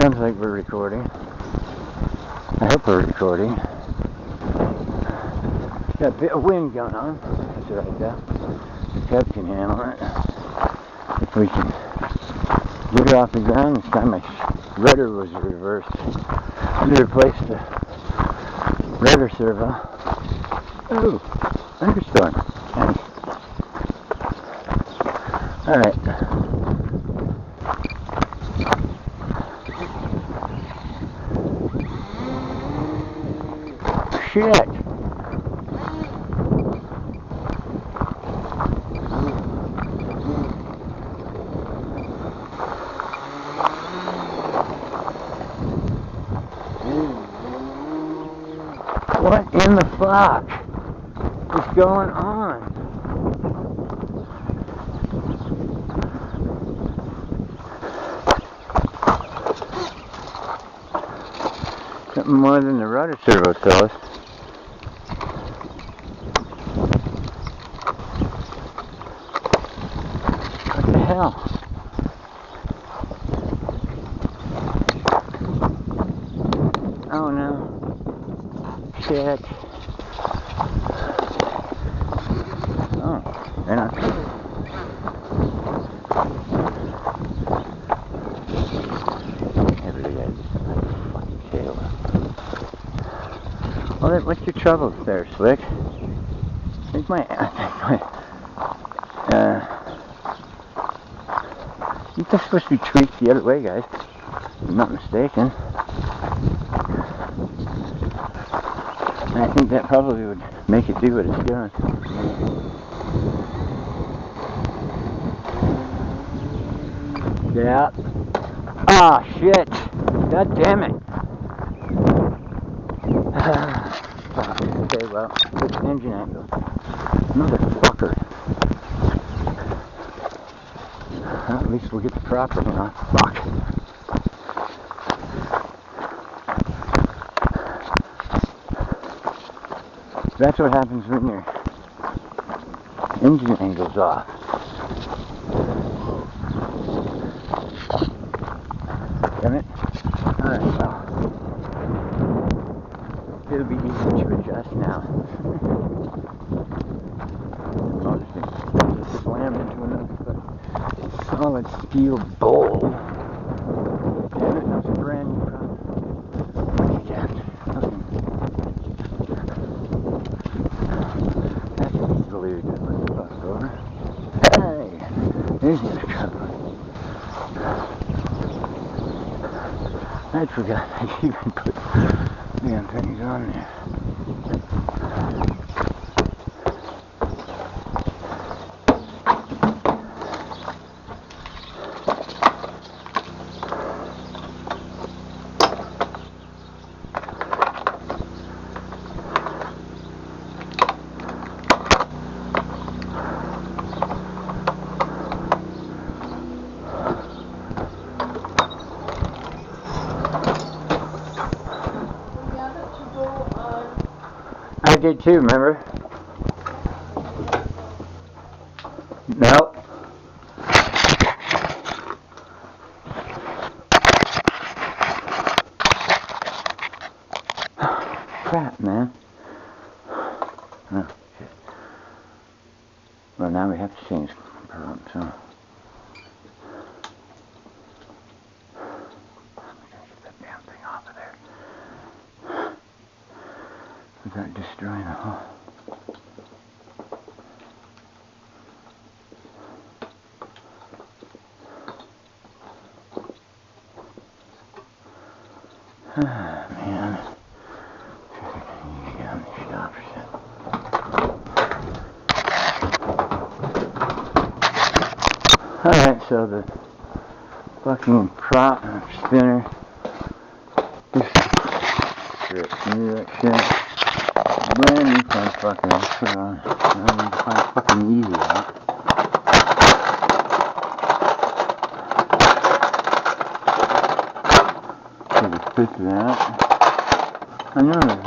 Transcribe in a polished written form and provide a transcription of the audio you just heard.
Sounds like we're recording. I hope we're recording. Got a bit of wind going on. That's right though. The cub can handle it. If we can get her off the ground, this time my rudder was reversed. I need to replace the rudder servo. Ooh, thunderstorm. Nice. Alright. Shit! What in the fuck is going on? Something more than the rudder servo tells us. What the hell? Oh no. Shit. Oh, they're not. Everybody has a fucking tail. Well, what's your trouble there, Slick? I think I think that's supposed to be tweaked the other way, guys. If I'm not mistaken. I think that probably would make it do what it's doing. Yeah. Ah, shit. God damn it. Okay, well, it's engine angle. Motherfucker. Well, at least we'll get the proper one off. Fuck. That's what happens when your engine angle's off. Damn it. Alright, well. It'll be easy to adjust now. Oh, this thing just slammed into another solid steel bowl. Damn it, that's a brand new problem. Yeah. Believe it, let's bust over. Hey, there's the trouble. I forgot I even put damn things on there. I did too, remember? No. Crap, man. Oh, shit. Well, now we have to change her up, so. Get that damn thing off of there. Without destroying the whole. Ah, man. Easy on these stops. Alright, so the fucking prop spinner. This shit, knew that shit. Brand new fucking put on. I need to find fucking easy out. So just fix that. I know there's